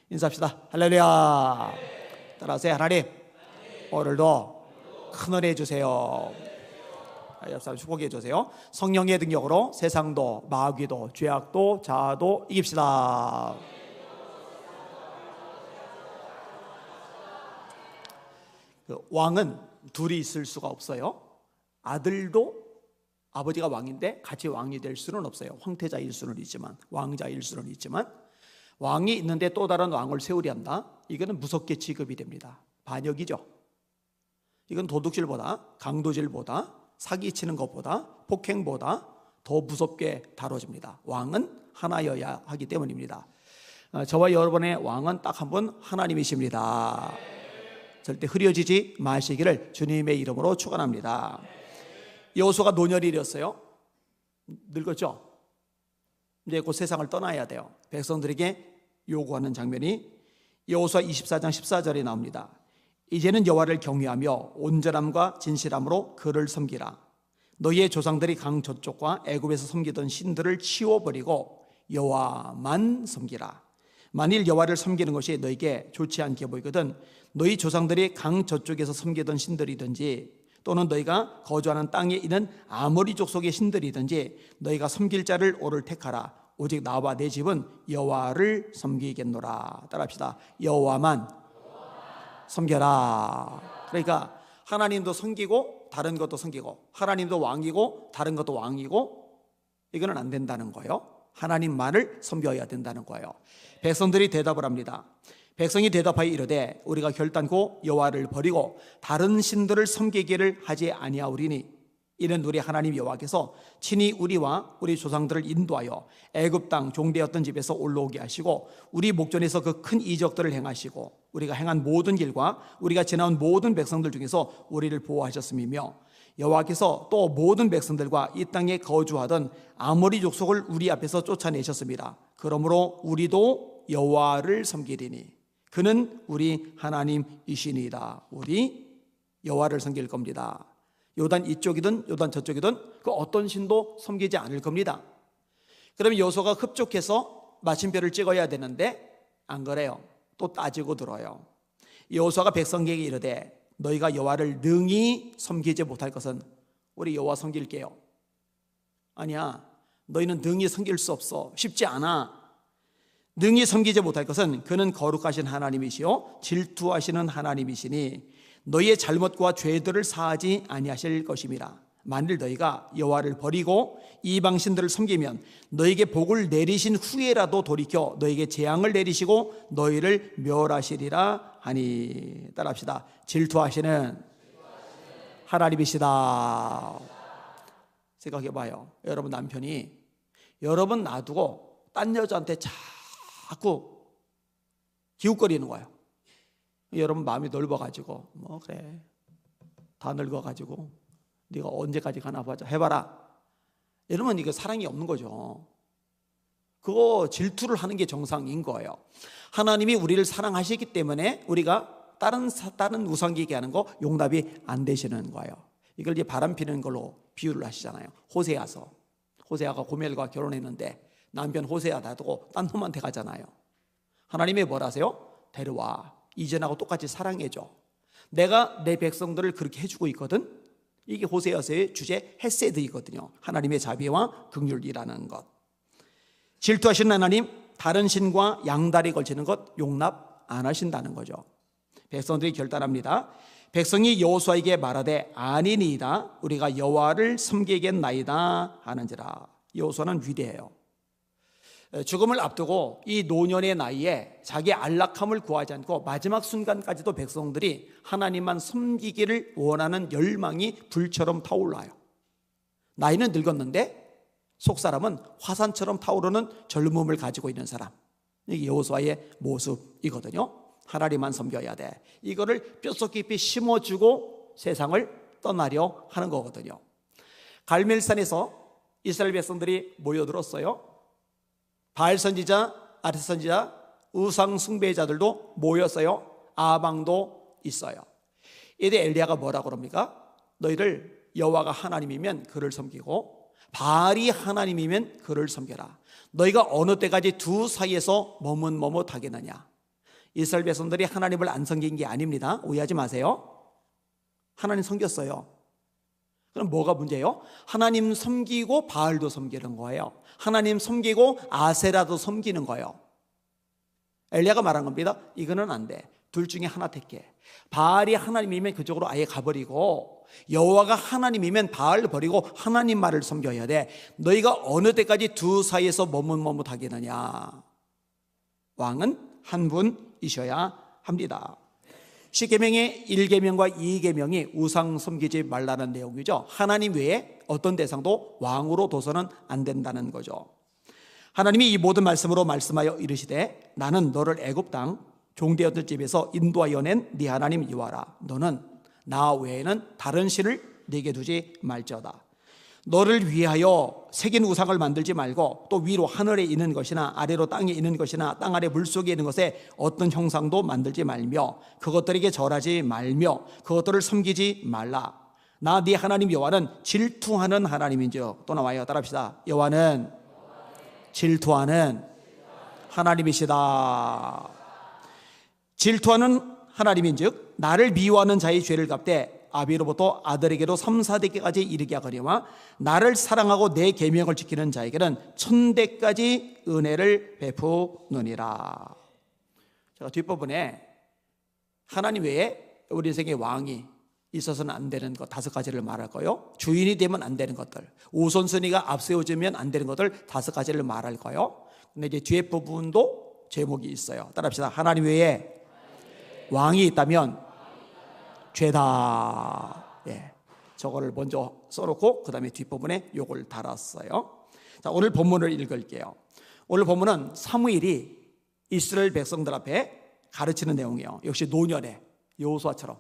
인사합시다. 할렐루야. 따라하세요. 하나님, 오늘도 큰 은혜 주세요. 옆 사람 축복해 주세요. 성령의 능력으로 세상도 마귀도 죄악도 자아도 이깁시다. 왕은 둘이 있을 수가 없어요. 아들도 아버지가 왕인데 같이 왕이 될 수는 없어요. 황태자일 수는 있지만, 왕자일 수는 있지만, 왕이 있는데 또 다른 왕을 세우려 한다. 이거는 무섭게 취급이 됩니다. 반역이죠. 이건 도둑질보다, 강도질보다, 사기치는 것보다, 폭행보다 더 무섭게 다뤄집니다. 왕은 하나여야 하기 때문입니다. 저와 여러분의 왕은 딱 한 분, 하나님이십니다. 절대 흐려지지 마시기를 주님의 이름으로 축원합니다. 여호수아가 노년이 되었어요. 늙었죠? 이제 곧 세상을 떠나야 돼요. 백성들에게 요구하는 장면이 여호수아 24장 14절에 나옵니다. 이제는 여호와를 경외하며 온전함과 진실함으로 그를 섬기라. 너희의 조상들이 강 저쪽과 애굽에서 섬기던 신들을 치워버리고 여호와만 섬기라. 만일 여호와를 섬기는 것이 너희에게 좋지 않게 보이거든 너희 조상들이 강 저쪽에서 섬기던 신들이든지 또는 너희가 거주하는 땅에 있는 아모리 족속의 신들이든지 너희가 섬길 자를 오늘 택하라. 오직 나와 내 집은 여호와를 섬기겠노라. 따라합시다. 여호와만 섬겨라. 그러니까 하나님도 섬기고 다른 것도 섬기고, 하나님도 왕이고 다른 것도 왕이고, 이거는 안 된다는 거예요. 하나님만을 섬겨야 된다는 거예요. 백성들이 대답을 합니다. 백성이 대답하여 이르되 우리가 결단코 여호와를 버리고 다른 신들을 섬기기를 하지 아니하오리니 이는 우리 하나님 여호와께서 친히 우리와 우리 조상들을 인도하여 애굽 땅 종되었던 집에서 올라오게 하시고 우리 목전에서 그 큰 이적들을 행하시고 우리가 행한 모든 길과 우리가 지나온 모든 백성들 중에서 우리를 보호하셨음이며 여호와께서 또 모든 백성들과 이 땅에 거주하던 아모리 족속을 우리 앞에서 쫓아내셨습니다. 그러므로 우리도 여호와를 섬기리니 그는 우리 하나님이시니이다. 우리 여호와를 섬길 겁니다. 요단 이쪽이든 요단 저쪽이든 그 어떤 신도 섬기지 않을 겁니다. 그러면 여호수아가 흡족해서 마침표를 찍어야 되는데 안 그래요. 또 따지고 들어요. 여호수아가 백성에게 이르되 너희가 여호와를 능히 섬기지 못할 것은 우리 여호와 섬길게요. 아니야, 너희는 능히 섬길 수 없어. 쉽지 않아. 능히 섬기지 못할 것은 그는 거룩하신 하나님이시요 질투하시는 하나님이시니 너희의 잘못과 죄들을 사하지 아니하실 것임이라. 만일 너희가 여호와를 버리고 이방 신들을 섬기면 너희에게 복을 내리신 후에라도 돌이켜 너희에게 재앙을 내리시고 너희를 멸하시리라 하니. 따라합시다. 질투하시는 하나님이시다. 생각해봐요. 여러분 남편이 여러분 놔두고 딴 여자한테 자꾸 기웃거리는 거예요. 여러분 마음이 넓어가지고 뭐 그래 다 늙어가지고 네가 언제까지 가나 보자 해봐라. 이러면 이거 사랑이 없는 거죠. 그거 질투를 하는 게 정상인 거예요. 하나님이 우리를 사랑하시기 때문에 우리가 다른 우상기게 하는 거 용납이 안 되시는 거예요. 이걸 이제 바람 피는 걸로 비유를 하시잖아요. 호세아가 고멜과 결혼했는데 남편 호세아 놔두고 딴 놈한테 가잖아요. 하나님이 뭘 하세요? 데려와. 이전하고 똑같이 사랑해줘. 내가 내 백성들을 그렇게 해주고 있거든. 이게 호세아서의 주제 헤세드이거든요. 하나님의 자비와 긍휼이라는 것. 질투하시는 하나님, 다른 신과 양다리 걸치는 것 용납 안 하신다는 거죠. 백성들이 결단합니다. 백성이 여호수아에게 말하되 아니니이다. 우리가 여호와를 섬기겠나이다 하는지라. 여호수아는 위대해요. 죽음을 앞두고 이 노년의 나이에 자기 안락함을 구하지 않고 마지막 순간까지도 백성들이 하나님만 섬기기를 원하는 열망이 불처럼 타올라요. 나이는 늙었는데 속사람은 화산처럼 타오르는 젊음을 가지고 있는 사람. 이게 여호수아의 모습이거든요. 하나님만 섬겨야 돼. 이거를 뼛속 깊이 심어주고 세상을 떠나려 하는 거거든요. 갈멜산에서 이스라엘 백성들이 모여들었어요. 바알 선지자, 아레 선지자, 우상 숭배자들도 모였어요. 아방도 있어요. 이때 엘리야가 뭐라고 그럽니까? 너희들 여호와가 하나님이면 그를 섬기고 바알이 하나님이면 그를 섬겨라. 너희가 어느 때까지 두 사이에서 머뭇머뭇하겠느냐. 이스라엘 백성들이 하나님을 안 섬긴 게 아닙니다. 오해하지 마세요. 하나님 섬겼어요. 그럼 뭐가 문제예요? 하나님 섬기고 바알도 섬기는 거예요. 하나님 섬기고 아세라도 섬기는 거예요. 엘리야가 말한 겁니다. 이거는 안 돼. 둘 중에 하나 택해. 바알이 하나님이면 그쪽으로 아예 가버리고, 여호와가 하나님이면 바알을 버리고 하나님 말을 섬겨야 돼. 너희가 어느 때까지 두 사이에서 머뭇머뭇하겠느냐. 왕은 한 분이셔야 합니다. 십계명의 1계명과 2계명이 우상 섬기지 말라는 내용이죠. 하나님 외에 어떤 대상도 왕으로 둬서는 안 된다는 거죠. 하나님이 이 모든 말씀으로 말씀하여 이르시되 나는 너를 애굽 땅 종되었던 집에서 인도하여 낸 네 하나님 여호와라. 너는 나 외에는 다른 신을 네게 두지 말지어다. 너를 위하여 새긴 우상을 만들지 말고 또 위로 하늘에 있는 것이나 아래로 땅에 있는 것이나 땅 아래 물속에 있는 것에 어떤 형상도 만들지 말며 그것들에게 절하지 말며 그것들을 섬기지 말라. 나 네 하나님 여호와는 질투하는 하나님인지요. 또 나와요. 따라합시다. 여호와는 질투하는 하나님이시다. 질투하는 하나님인즉 나를 미워하는 자의 죄를 갚되 아비로부터 아들에게로 3, 4대까지 이르게 하거니와 나를 사랑하고 내 계명을 지키는 자에게는 1000대까지 은혜를 베푸느니라. 제가 뒷부분에 하나님 외에 우리 인생의 왕이 있어서는 안 되는 것 5가지를 말할 거예요. 주인이 되면 안 되는 것들, 우선순위가 앞세워지면 안 되는 것들 5가지를 말할 거예요. 근데 이제 뒤에 부분도 제목이 있어요. 따라합시다. 하나님 외에 왕이 있다면 죄다. 예, 저거를 먼저 써놓고 그 다음에 뒷부분에 요걸 달았어요. 자, 오늘 본문을 읽을게요. 오늘 본문은 사무엘이 이스라엘 백성들 앞에 가르치는 내용이에요. 역시 노년에 여호수아처럼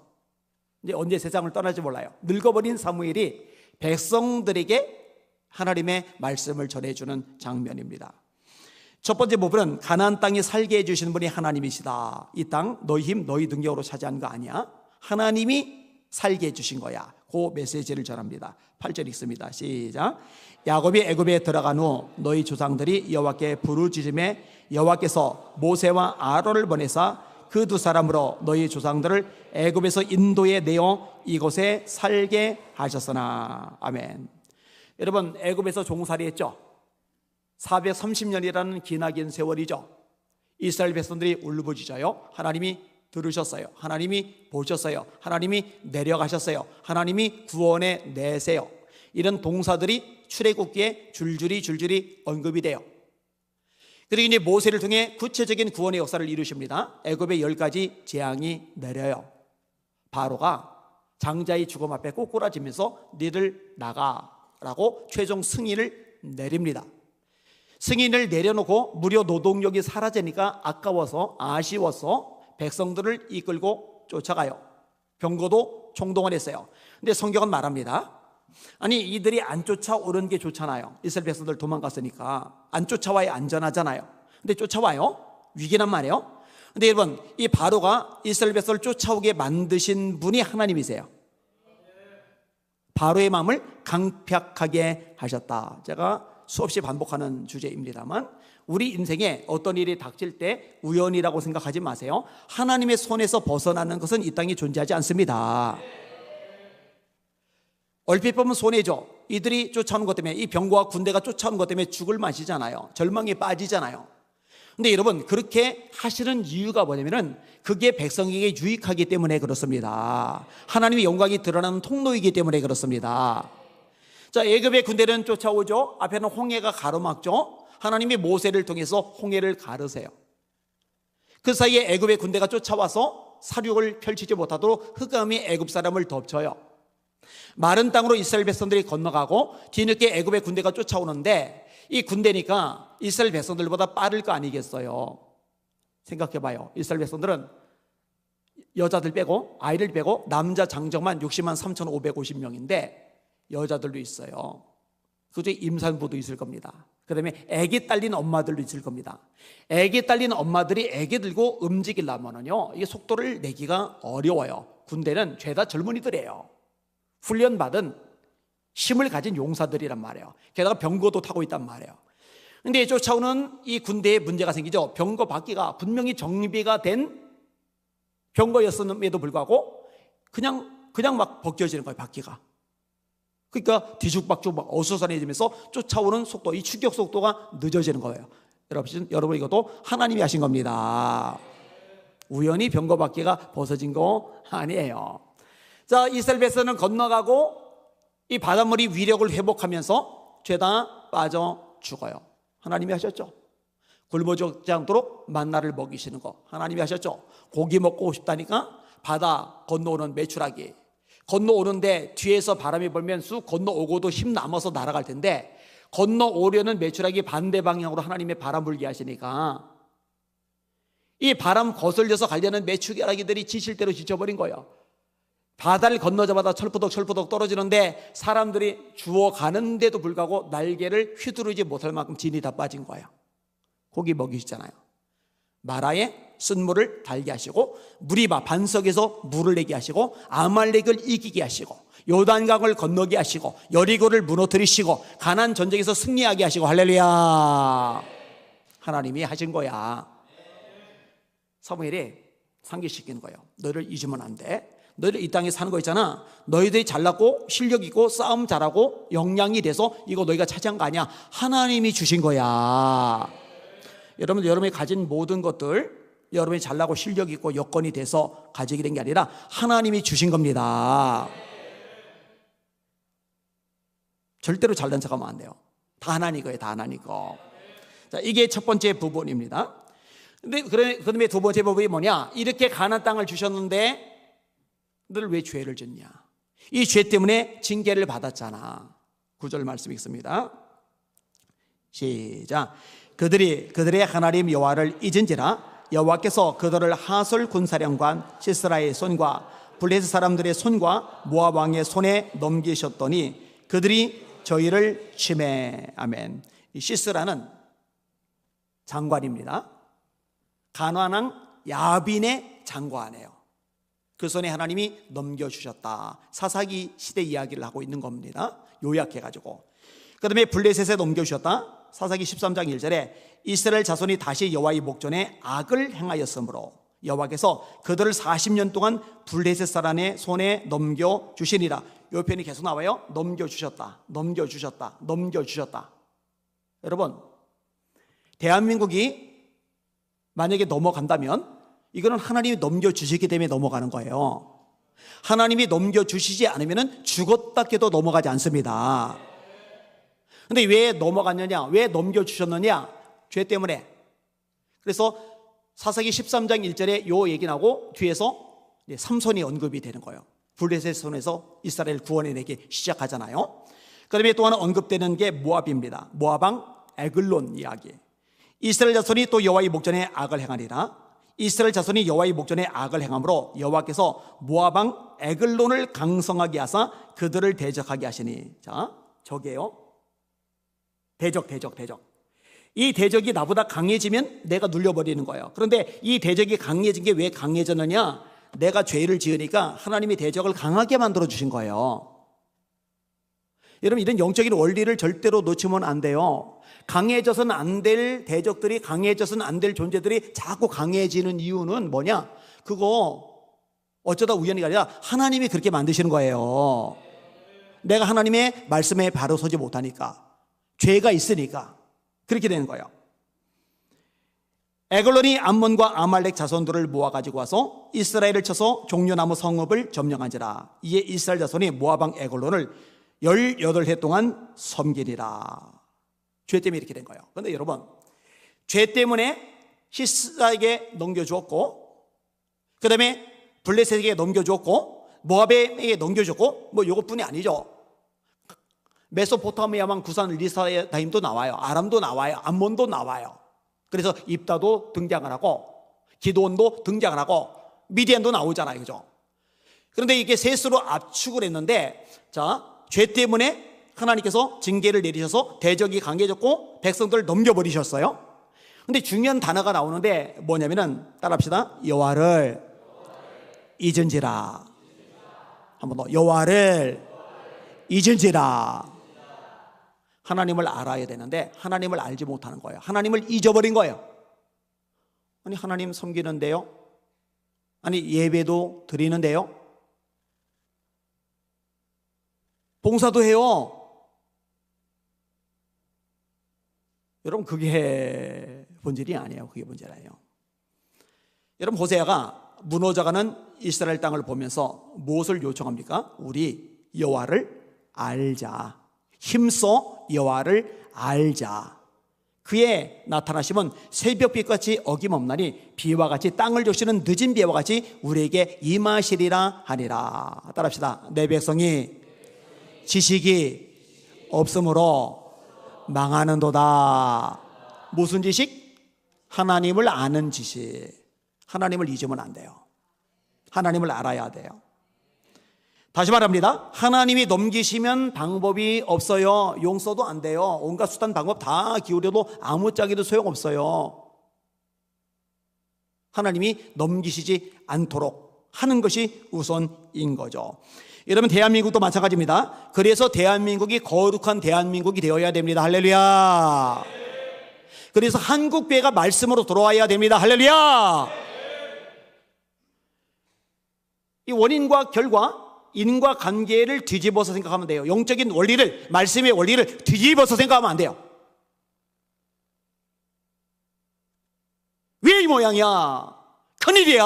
이제 언제 세상을 떠날지 몰라요. 늙어버린 사무엘이 백성들에게 하나님의 말씀을 전해주는 장면입니다. 첫 번째 부분은 가나안 땅에 살게 해주시는 분이 하나님이시다. 이 땅 너희 힘 너희 능력으로 차지한 거 아니야. 하나님이 살게 해주신 거야. 그 메시지를 전합니다. 8절 읽습니다. 시작. 야곱이 애굽에 들어간 후 너희 조상들이 여호와께 부르짖음에 여호와께서 모세와 아론을 보내사 그 두 사람으로 너희 조상들을 애굽에서 인도에 내어 이곳에 살게 하셨으나. 아멘. 여러분, 애굽에서 종살이 했죠. 430년이라는 기나긴 세월이죠. 이스라엘 백성들이 울부짖어요. 하나님이 들으셨어요. 하나님이 보셨어요. 하나님이 내려가셨어요. 하나님이 구원해 내세요. 이런 동사들이 출애굽기에 줄줄이 언급이 돼요. 그리고 이제 모세를 통해 구체적인 구원의 역사를 이루십니다. 애굽에 10가지 재앙이 내려요. 바로가 장자의 죽음 앞에 꼬꾸라지면서 니들 나가라고 최종 승인을 내립니다. 승인을 내려놓고 무료 노동력이 사라지니까 아까워서 아쉬워서 백성들을 이끌고 쫓아가요. 병거도 총동원했어요. 근데 성경은 말합니다. 아니 이들이 안 쫓아오는 게 좋잖아요. 이스라엘 백성들 도망갔으니까 안 쫓아와야 안전하잖아요. 근데 쫓아와요. 위기란 말이에요. 근데 여러분, 이 바로가 이스라엘 백성을 쫓아오게 만드신 분이 하나님이세요. 바로의 마음을 강팍하게 하셨다. 제가 수없이 반복하는 주제입니다만 우리 인생에 어떤 일이 닥칠 때 우연이라고 생각하지 마세요. 하나님의 손에서 벗어나는 것은 이 땅에 존재하지 않습니다. 얼핏 보면 손해죠. 이들이 쫓아오는 것 때문에, 이 병거와 군대가 쫓아오는 것 때문에 죽을 맛이잖아요. 절망에 빠지잖아요. 근데 여러분, 그렇게 하시는 이유가 뭐냐면은 그게 백성에게 유익하기 때문에 그렇습니다. 하나님의 영광이 드러나는 통로이기 때문에 그렇습니다. 자, 애굽의 군대는 쫓아오죠. 앞에는 홍해가 가로막죠. 하나님이 모세를 통해서 홍해를 가르세요. 그 사이에 애굽의 군대가 쫓아와서 사륙을 펼치지 못하도록 흑암이 애굽 사람을 덮쳐요. 마른 땅으로 이스라엘 백성들이 건너가고 뒤늦게 애굽의 군대가 쫓아오는데 이 군대니까 이스라엘 백성들보다 빠를 거 아니겠어요. 생각해봐요. 이스라엘 백성들은 여자들 빼고 아이를 빼고 남자 장정만 60만 3,550명인데 여자들도 있어요. 그중에 임산부도 있을 겁니다. 그 다음에 애기 딸린 엄마들도 있을 겁니다. 애기 딸린 엄마들이 애기 들고 움직이려면요, 이게 속도를 내기가 어려워요. 군대는 죄다 젊은이들이에요. 훈련받은 힘을 가진 용사들이란 말이에요. 게다가 병거도 타고 있단 말이에요. 근데 쫓아오는 이 군대에 문제가 생기죠. 병거 바퀴가 분명히 정비가 된 병거였음에도 불구하고 그냥 막 벗겨지는 거예요, 바퀴가. 그러니까 뒤죽박죽 막 어수선해지면서 쫓아오는 속도, 이 추격 속도가 늦어지는 거예요. 여러분 이것도 하나님이 하신 겁니다. 우연히 병거 바퀴가 벗어진 거 아니에요. 자, 이스라엘 백성은 건너가고 이 바닷물이 위력을 회복하면서 죄다 빠져 죽어요. 하나님이 하셨죠. 굶어 죽지 않도록 만나를 먹이시는 거 하나님이 하셨죠. 고기 먹고 싶다니까 바다 건너오는 메추라기, 건너오는데 뒤에서 바람이 불면 쑥 건너오고도 힘 남아서 날아갈 텐데 건너오려는 메추라기 반대 방향으로 하나님의 바람 불게 하시니까 이 바람 거슬려서 가려는 메추라기들이 지칠 대로 지쳐버린 거예요. 바다를 건너자마자 철푸덕 떨어지는데 사람들이 주워가는데도 불구하고 날개를 휘두르지 못할 만큼 진이 다 빠진 거예요. 고기 먹이시잖아요. 마라에 쓴물을 달게 하시고 무리바 반석에서 물을 내게 하시고 아말렉을 이기게 하시고 요단강을 건너게 하시고 여리고를 무너뜨리시고 가나안 전쟁에서 승리하게 하시고 할렐루야. 하나님이 하신 거야. 사무엘이 상기시키는 거예요. 너희를 잊으면 안 돼. 너희들 이 땅에 사는 거 있잖아. 너희들이 잘났고 실력 있고 싸움 잘하고 역량이 돼서 이거 너희가 차지한 거 아니야. 하나님이 주신 거야. 여러분이 가진 모든 것들 여러분이 잘나고 실력 있고 여건이 돼서 가지게 된 게 아니라 하나님이 주신 겁니다. 절대로 잘난 척하면 안 돼요. 다 하나님 거예요. 다 하나님 거. 자, 이게 첫 번째 부분입니다. 근데 그다음에 두 번째 부분이 뭐냐? 이렇게 가나안 땅을 주셨는데 너를 왜 죄를 짓냐? 이 죄 때문에 징계를 받았잖아. 9절 말씀 읽습니다. 시작. 그들의 하나님 여호와를 잊은지라 여호와께서 그들을 하솔 군사령관 시스라의 손과 블레셋 사람들의 손과 모압 왕의 손에 넘기셨더니 그들이 저희를 침해. 아멘. 이 시스라는 장관입니다. 가나안 왕 야빈의 장관이에요. 그 손에 하나님이 넘겨주셨다. 사사기 시대 이야기를 하고 있는 겁니다. 요약해가지고. 그 다음에 블레셋에 넘겨주셨다. 사사기 13장 1절에 이스라엘 자손이 다시 여호와의 목전에 악을 행하였으므로 여호와께서 그들을 40년 동안 블레셋 사람의 손에 넘겨주시니라. 이 표현이 계속 나와요. 넘겨주셨다. 여러분, 대한민국이 만약에 넘어간다면 이거는 하나님이 넘겨주시기 때문에 넘어가는 거예요. 하나님이 넘겨주시지 않으면 죽었다 깨도 넘어가지 않습니다. 근데 왜 넘어갔느냐? 왜 넘겨주셨느냐? 죄 때문에. 그래서 사사기 13장 1절에 요 얘기 나고 뒤에서 삼손이 언급이 되는 거예요. 블레셋 손에서 이스라엘 구원해내기 시작하잖아요. 그 다음에 또 하나 언급되는 게 모압입니다. 모압 왕 에글론 이야기. 이스라엘 자손이 또 여호와의 목전에 악을 행하리라. 이스라엘 자손이 여호와의 목전에 악을 행함으로 여호와께서 모압 왕 에글론을 강성하게 하사 그들을 대적하게 하시니. 자, 적이에요. 대적. 이 대적이 나보다 강해지면 내가 눌려버리는 거예요. 그런데 이 대적이 강해진 게 왜 강해졌느냐? 내가 죄를 지으니까 하나님이 대적을 강하게 만들어 주신 거예요. 여러분, 이런 영적인 원리를 절대로 놓치면 안 돼요. 강해져서는 안 될 대적들이, 강해져서는 안 될 존재들이 자꾸 강해지는 이유는 뭐냐? 그거 어쩌다 우연히가 아니라 하나님이 그렇게 만드시는 거예요. 내가 하나님의 말씀에 바로 서지 못하니까, 죄가 있으니까 그렇게 되는 거예요. 에글론이 암몬과 아말렉 자손들을 모아가지고 와서 이스라엘을 쳐서 종려나무 성읍을 점령한지라. 이에 이스라엘 자손이 모압 왕 에글론을 18해 동안 섬기리라. 죄 때문에 이렇게 된 거예요. 그런데 여러분, 죄 때문에 시스라에게 넘겨주었고, 그 다음에 블레셋에게 넘겨주었고, 모압에게 넘겨줬고, 뭐 이것뿐이 아니죠. 메소포타미아 왕 구산 리사다임도 나와요. 아람도 나와요. 암몬도 나와요. 그래서 입다도 등장을 하고 기드온도 등장을 하고 미디안도 나오잖아요. 그죠? 그런데 이게 셋으로 압축을 했는데, 자, 죄 때문에 하나님께서 징계를 내리셔서 대적이 강해졌고 백성들을 넘겨버리셨어요. 근데 중요한 단어가 나오는데 뭐냐면은, 따라합시다. 여호와를 잊은지라. 한번 더. 여호와를 잊은지라. 하나님을 알아야 되는데 하나님을 알지 못하는 거예요. 하나님을 잊어버린 거예요. 아니, 하나님 섬기는데요, 아니 예배도 드리는데요. 봉사도 해요. 여러분 그게 본질이 아니에요. 그게 본질 아니에요. 여러분 호세아가 무너져가는 이스라엘 땅을 보면서 무엇을 요청합니까? 우리 여호와를 알자. 힘써 여호와를 알자. 그의 나타나심은 새벽빛같이 어김없나니 비와 같이 땅을 적시는 늦은 비와 같이 우리에게 임하시리라 하니라. 따라합시다. 내 백성이 지식이 없으므로 망하는도다. 무슨 지식? 하나님을 아는 지식. 하나님을 잊으면 안 돼요. 하나님을 알아야 돼요. 다시 말합니다. 하나님이 넘기시면 방법이 없어요. 용서도 안 돼요. 온갖 수단 방법 다 기울여도 아무짝에도 소용없어요. 하나님이 넘기시지 않도록 하는 것이 우선인 거죠. 여러분 대한민국도 마찬가지입니다. 그래서 대한민국이 거룩한 대한민국이 되어야 됩니다. 할렐루야. 그래서 한국교회가 말씀으로 돌아와야 됩니다. 할렐루야. 이 원인과 결과, 인과관계를 뒤집어서 생각하면 돼요. 영적인 원리를, 말씀의 원리를 뒤집어서 생각하면 안 돼요. 왜 이 모양이야? 큰일이야.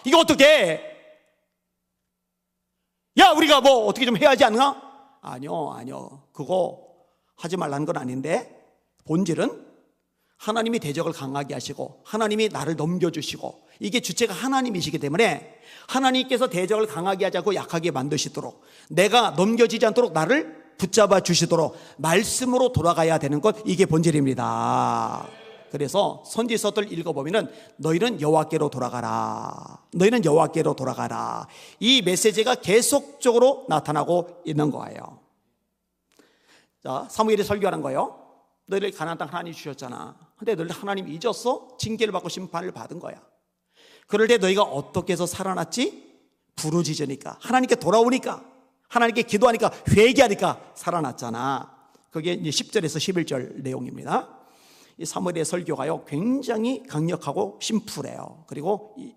이거 어떡해? 야 우리가 뭐 어떻게 좀 해야 하지 않나? 아니요. 그거 하지 말라는 건 아닌데, 본질은 하나님이 대적을 강하게 하시고 하나님이 나를 넘겨주시고, 이게 주체가 하나님이시기 때문에 하나님께서 대적을 강하게 하지 않고 약하게 만드시도록, 내가 넘겨지지 않도록 나를 붙잡아 주시도록 말씀으로 돌아가야 되는 것, 이게 본질입니다. 그래서 선지서들 읽어보면은 너희는 여호와께로 돌아가라, 너희는 여호와께로 돌아가라, 이 메시지가 계속적으로 나타나고 있는 거예요. 자, 사무엘이 설교하는 거예요. 너희를 가나안 땅 하나님 주셨잖아. 근데 너희들 하나님 잊었어? 징계를 받고 심판을 받은 거야. 그럴 때 너희가 어떻게 해서 살아났지? 부르짖으니까, 하나님께 돌아오니까, 하나님께 기도하니까, 회개하니까 살아났잖아. 그게 이제 10절에서 11절 내용입니다. 이 사무엘의 설교가요 굉장히 강력하고 심플해요. 그리고 이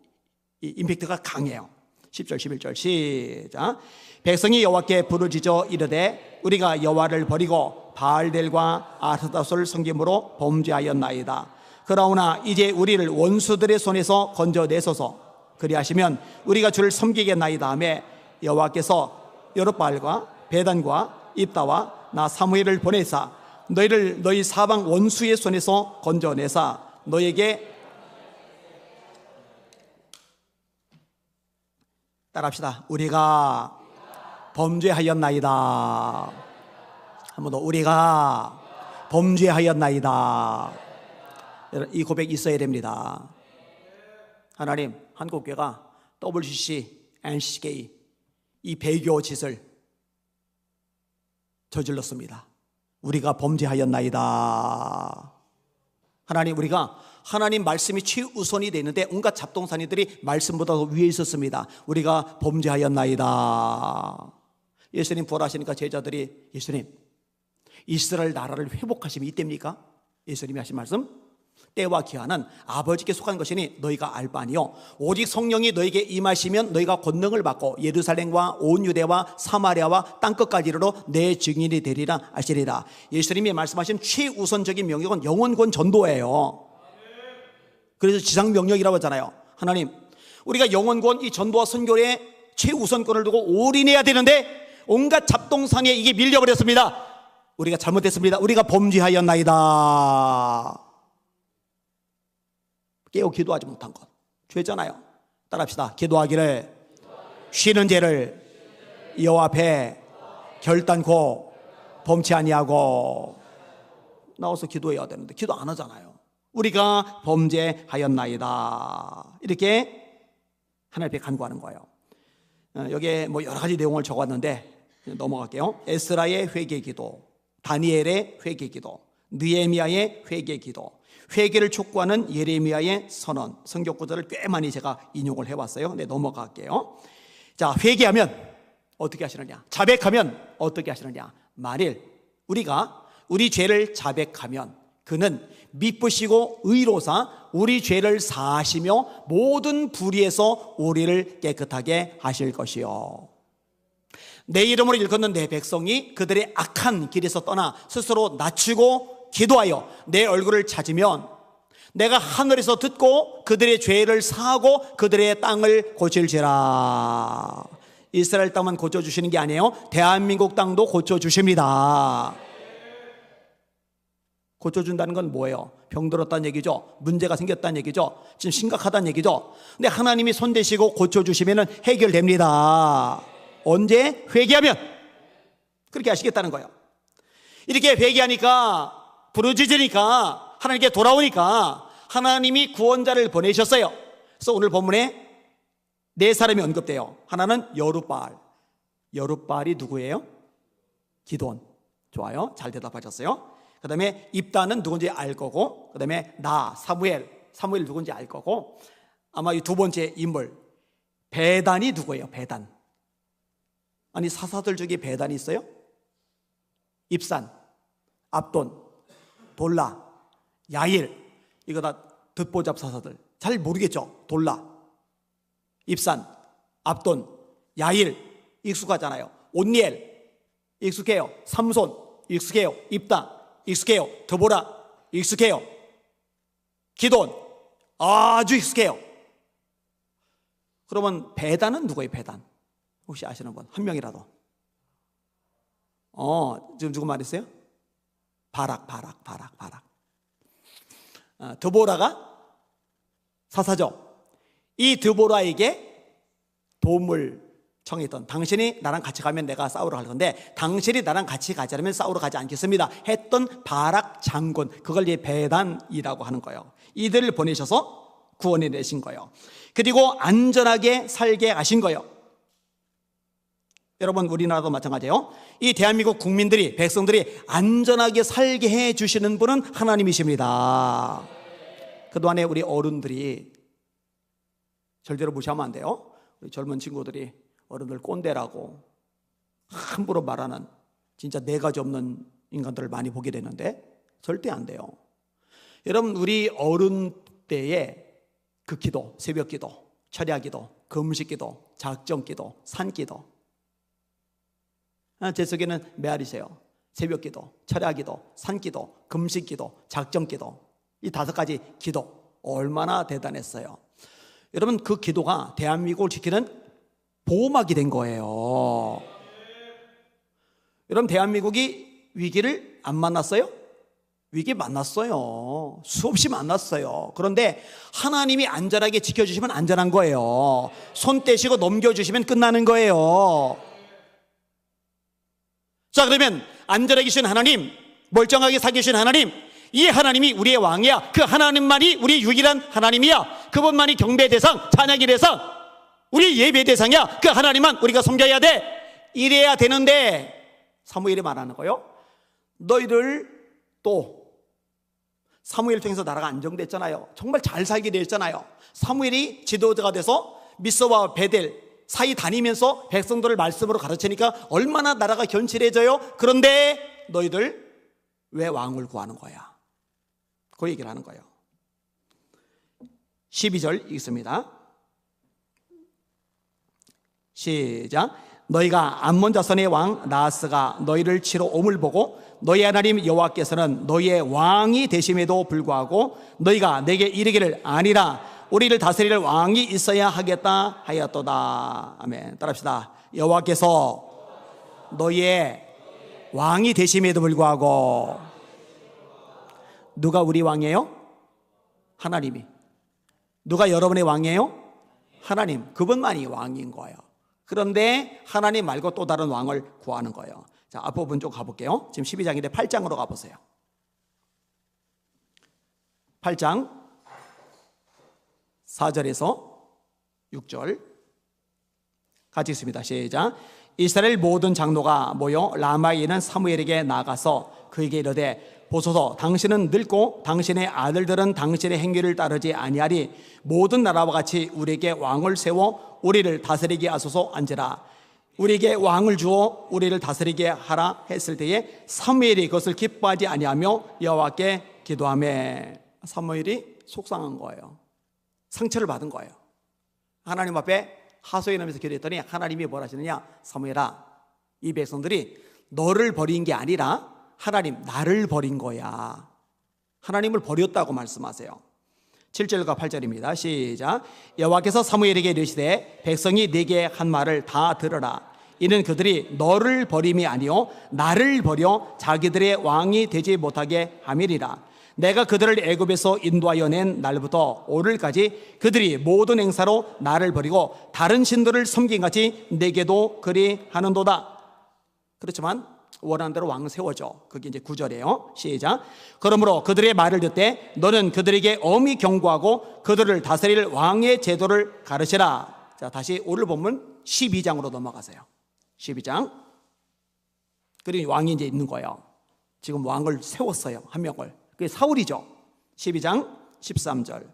임팩트가 강해요. 10절 11절 시작. 백성이 여호와께 부르짖어 이르되 우리가 여호와를 버리고 바알들과 아스타롯을 섬김으로 범죄하였나이다. 그러나 이제 우리를 원수들의 손에서 건져내소서. 그리하시면 우리가 주를 섬기겠나이다 하매 여호와께서 여룻바알과 베단과 입다와 나 사무엘을 보내사 너희를 너희 사방 원수의 손에서 건져내사 너에게, 따라합시다. 우리가 범죄하였나이다. 한 번 더. 우리가 범죄하였나이다. 이 고백 있어야 됩니다. 하나님, 한국교회가 WCC, NCK 이 배교 짓을 저질렀습니다. 우리가 범죄하였나이다. 하나님, 우리가 하나님 말씀이 최우선이 되는데 온갖 잡동사니들이 말씀보다 더 위에 있었습니다. 우리가 범죄하였나이다. 예수님 부활하시니까 제자들이, 예수님 이스라엘 나라를 회복하시면 이때입니까? 예수님이 하신 말씀, 때와 기한은 아버지께 속한 것이니 너희가 알 바 아니요 오직 성령이 너에게 임하시면 너희가 권능을 받고 예루살렘과 온 유대와 사마리아와 땅끝까지 이르러 내 증인이 되리라 하시리라. 예수님이 말씀하신 최우선적인 명령은 영원권 전도예요. 그래서 지상 명령이라고 하잖아요. 하나님, 우리가 영원권 이 전도와 선교에 최우선권을 두고 올인해야 되는데 온갖 잡동사니에 이게 밀려버렸습니다. 우리가 잘못했습니다. 우리가 범죄하였나이다. 깨어 기도하지 못한 것 죄잖아요. 따라합시다. 기도하기를 쉬는 죄를 여호와 앞에 결단코 범치 아니하고. 나와서 기도해야 되는데 기도 안 하잖아요. 우리가 범죄하였나이다, 이렇게 하나님 앞에 간구하는 거예요. 여기에 뭐 여러 가지 내용을 적었는데 넘어갈게요. 에스라의 회개기도, 다니엘의 회개기도, 느헤미야의 회개기도, 회개를 촉구하는 예레미야의 선언, 성경 구절을 꽤 많이 제가 인용을 해왔어요. 네, 넘어갈게요. 자, 회개하면 어떻게 하시느냐, 자백하면 어떻게 하시느냐. 만일 우리가 우리 죄를 자백하면 그는 미쁘시고 의로사 우리 죄를 사하시며 모든 불의에서 우리를 깨끗하게 하실 것이요. 내 이름으로 일컫는 내 백성이 그들의 악한 길에서 떠나 스스로 낮추고 기도하여 내 얼굴을 찾으면 내가 하늘에서 듣고 그들의 죄를 사하고 그들의 땅을 고칠지라. 이스라엘 땅만 고쳐주시는 게 아니에요. 대한민국 땅도 고쳐주십니다. 고쳐준다는 건 뭐예요? 병들었다는 얘기죠. 문제가 생겼다는 얘기죠. 지금 심각하다는 얘기죠. 근데 하나님이 손대시고 고쳐주시면 해결됩니다. 언제? 회개하면. 그렇게 하시겠다는 거예요. 이렇게 회개하니까, 부르짖으니까, 하나님께 돌아오니까 하나님이 구원자를 보내셨어요. 그래서 오늘 본문에 네 사람이 언급돼요. 하나는 여룻바알. 여룻바알이 누구예요? 기드온. 좋아요. 잘 대답하셨어요. 그 다음에 입다는 누군지 알 거고, 그 다음에 사무엘 누군지 알 거고, 아마 이 두 번째 인물 베단이 누구예요? 베단. 아니 사사들 중에 베단이 있어요? 입산, 압돈, 돌라, 야일, 이거 다 듣보잡 사사들. 잘 모르겠죠? 돌라, 입산, 압돈, 야일 익숙하잖아요. 온니엘 익숙해요. 삼손 익숙해요. 입다 익숙해요. 드보라 익숙해요. 기돈 아주 익숙해요. 그러면 베단은 누구예요? 베단 혹시 아시는 분? 한 명이라도. 지금 누구 말했어요? 바락. 드보라가 사사죠. 이 드보라에게 도움을 청했던, 당신이 나랑 같이 가면 내가 싸우러 갈 건데 당신이 나랑 같이 가지 않으면 싸우러 가지 않겠습니다 했던 바락 장군, 그걸 이제 베단이라고 하는 거예요. 이들을 보내셔서 구원해 내신 거예요. 그리고 안전하게 살게 하신 거예요. 여러분 우리나라도 마찬가지예요. 이 대한민국 국민들이, 백성들이 안전하게 살게 해 주시는 분은 하나님이십니다. 그동안에 우리 어른들이 절대로 무시하면 안 돼요. 우리 젊은 친구들이 어른들 꼰대라고 함부로 말하는 진짜 네 가지 없는 인간들을 많이 보게 되는데 절대 안 돼요. 여러분 우리 어른 때에 그 기도, 새벽 기도, 철야 기도, 금식 기도, 작정 기도, 산 기도, 제 속에는 메아리세요. 새벽 기도, 철야 기도, 산 기도, 금식 기도, 작정 기도, 이 5가지 기도 얼마나 대단했어요. 여러분 그 기도가 대한민국을 지키는 보호막이 된 거예요. 여러분 대한민국이 위기를 안 만났어요? 위기 만났어요. 수없이 만났어요. 그런데 하나님이 안전하게 지켜주시면 안전한 거예요. 손 떼시고 넘겨주시면 끝나는 거예요. 자, 그러면 안전하게 계신 하나님, 멀쩡하게 살계신 하나님, 이 하나님이 우리의 왕이야. 그 하나님만이 우리의 유일한 하나님이야. 그분만이 경배 대상, 찬양의 대상, 우리 예배 대상이야. 그 하나님만 우리가 섬겨야 돼. 이래야 되는데 사무엘이 말하는 거예요. 너희들 또 사무엘 통해서 나라가 안정됐잖아요. 정말 잘 살게 됐잖아요. 사무엘이 지도자가 돼서 미스와 베델 사이 다니면서 백성들을 말씀으로 가르치니까 얼마나 나라가 견실해져요. 그런데 너희들 왜 왕을 구하는 거야? 그 얘기를 하는 거예요. 12절 읽습니다. 시작. 너희가 암몬 자손의 왕 나하스가 너희를 치러 옴을 보고 너희 하나님 여호와께서는 너희의 왕이 되심에도 불구하고 너희가 내게 이르기를 아니라 우리를 다스릴 왕이 있어야 하겠다 하였도다. 아멘. 따라합시다. 여호와께서 너희의 왕이 되심에도 불구하고. 누가 우리 왕이에요? 하나님이. 누가 여러분의 왕이에요? 하나님. 그분만이 왕인 거예요. 그런데 하나님 말고 또 다른 왕을 구하는 거예요. 자, 앞부분 좀 가볼게요. 지금 12장인데 8장으로 가보세요. 8장 4절에서 6절 같이 있습니다. 시작. 이스라엘 모든 장로가 모여 라마에 있는 사무엘에게 나가서 그에게 이르되 보소서 당신은 늙고 당신의 아들들은 당신의 행위를 따르지 아니하리. 모든 나라와 같이 우리에게 왕을 세워 우리를 다스리게 하소서 한지라. 우리에게 왕을 주어 우리를 다스리게 하라 했을 때에 사무엘이 그것을 기뻐하지 아니하며 여호와께 기도하며 사무엘이 속상한 거예요. 상처를 받은 거예요. 하나님 앞에 하소연하면서 기도했더니 하나님이 뭐라 하시느냐? 사무엘아, 이 백성들이 너를 버린 게 아니라 하나님 나를 버린 거야. 하나님을 버렸다고 말씀하세요. 7절과 8절입니다. 시작. 여호와께서 사무엘에게 이르시되 백성이 네게 한 말을 다 들으라. 이는 그들이 너를 버림이 아니요 나를 버려 자기들의 왕이 되지 못하게 함이리라. 내가 그들을 애굽에서 인도하여 낸 날부터 오늘까지 그들이 모든 행사로 나를 버리고 다른 신들을 섬긴 같이 내게도 그리하는도다. 그렇지만 원하는 대로 왕을 세워줘. 그게 이제 9절이에요. 시작. 그러므로 그들의 말을 듣되 너는 그들에게 엄히 경고하고 그들을 다스릴 왕의 제도를 가르치라. 자, 다시 오늘 본문 12장으로 넘어가세요. 12장. 그리고 왕이 이제 있는 거예요. 지금 왕을 세웠어요. 한 명을. 그게 사울이죠. 12장 13절.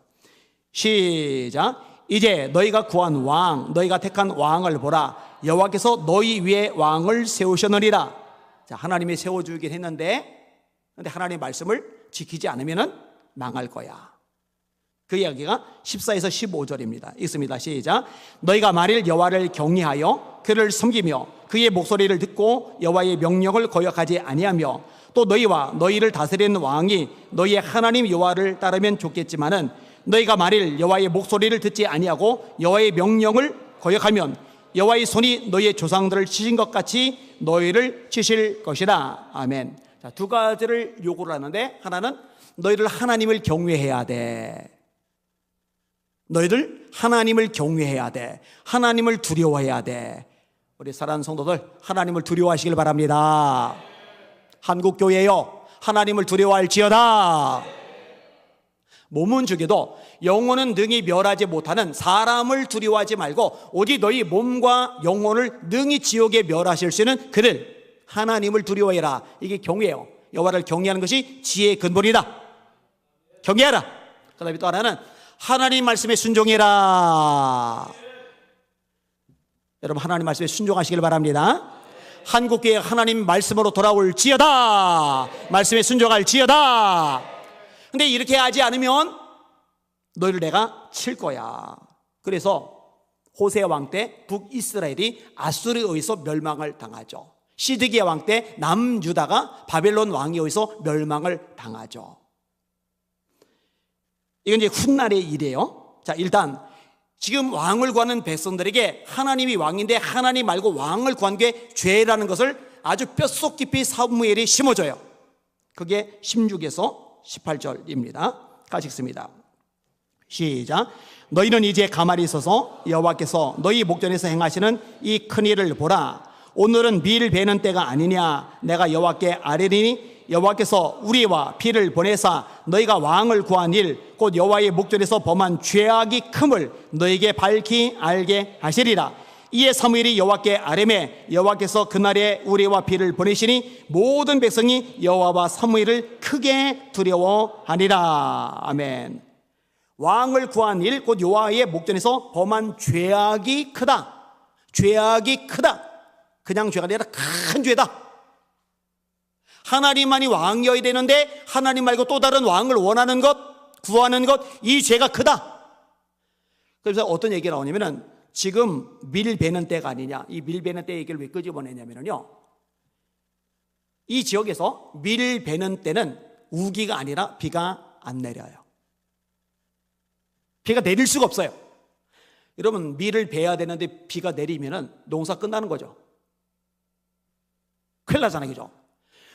시작. 이제 너희가 구한 왕, 너희가 택한 왕을 보라. 여호와께서 너희 위에 왕을 세우셨느니라. 자, 하나님이 세워주긴 했는데, 근데 하나님의 말씀을 지키지 않으면 망할 거야. 그 이야기가 14에서 15절입니다. 읽습니다. 시작. 너희가 만일 여호와를 경외하여 그를 섬기며 그의 목소리를 듣고 여호와의 명령을 거역하지 아니하며 또 너희와 너희를 다스리는 왕이 너희의 하나님 여호와를 따르면 좋겠지만은 너희가 만일 여호와의 목소리를 듣지 아니하고 여호와의 명령을 거역하면 여호와의 손이 너희의 조상들을 치신 것 같이 너희를 치실 것이라. 아멘. 자, 두 가지를 요구를 하는데, 하나는 너희들 하나님을 경외해야 돼. 너희들 하나님을 경외해야 돼. 하나님을 두려워해야 돼. 우리 사랑하는 성도들, 하나님을 두려워하시길 바랍니다. 한국교회요, 하나님을 두려워할지어다. 몸은 죽여도 영혼은 능히 멸하지 못하는 사람을 두려워하지 말고 오직 너희 몸과 영혼을 능히 지옥에 멸하실 수 있는 그를, 하나님을 두려워해라. 이게 경외예요. 여호와를 경외하는 것이 지혜의 근본이다. 경외하라. 그 다음에 또 하나는 하나님 말씀에 순종해라. 여러분, 하나님 말씀에 순종하시길 바랍니다. 한국교회 하나님 말씀으로 돌아올지어다. 말씀에 순종할지어다. 근데 이렇게 하지 않으면 너희를 내가 칠 거야. 그래서 호세 왕 때 북이스라엘이 아수르에 의해서 멸망을 당하죠. 시드기야 왕 때 남유다가 바벨론 왕에 의해서 멸망을 당하죠. 이건 이제 훗날의 일이에요. 자, 일단 지금 왕을 구하는 백성들에게 하나님이 왕인데 하나님 말고 왕을 구한 게 죄라는 것을 아주 뼛속 깊이 사무엘이 심어줘요. 그게 16에서 18절입니다. 같이 읽습니다. 시작. 너희는 이제 가만히 있어서 여호와께서 너희 목전에서 행하시는 이 큰일을 보라. 오늘은 밀 베는 때가 아니냐. 내가 여호와께 아뢰리니 여호와께서 우리와 비를 보내사 너희가 왕을 구한 일 곧 여호와의 목전에서 범한 죄악이 큼을 너희에게 밝히 알게 하시리라. 이에 사무엘이 여호와께 아뢰매 여호와께서 그날에 우리와 비를 보내시니 모든 백성이 여호와와 사무엘을 크게 두려워하니라. 아멘. 왕을 구한 일 곧 여호와의 목전에서 범한 죄악이 크다. 죄악이 크다. 그냥 죄가 아니라 큰 죄다. 하나님만이 왕이어야 되는데 하나님 말고 또 다른 왕을 원하는 것, 구하는 것, 이 죄가 크다. 그래서 어떤 얘기가 나오냐면은 지금 밀 베는 때가 아니냐. 이 밀 베는 때 얘기를 왜 끄집어내냐면요, 이 지역에서 밀 베는 때는 우기가 아니라 비가 안 내려요. 비가 내릴 수가 없어요. 여러분, 밀을 베야 되는데 비가 내리면은 농사 끝나는 거죠. 큰일 나잖아요, 그죠?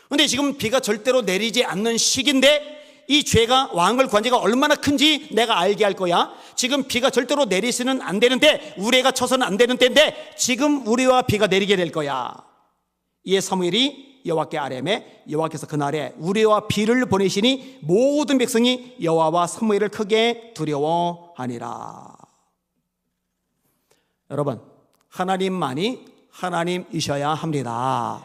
근데 지금 비가 절대로 내리지 않는 시기인데 이 죄가 왕을 구한 죄가 얼마나 큰지 내가 알게 할 거야. 지금 비가 절대로 내리시는 안 되는데, 우레가 쳐서는 안 되는 때인데 지금 우리와 비가 내리게 될 거야. 이에 사무엘이 여호와께 아뢰매 여호와께서 그날에 우레와 비를 보내시니 모든 백성이 여호와와 사무엘을 크게 두려워하니라. 여러분, 하나님만이 하나님이셔야 합니다.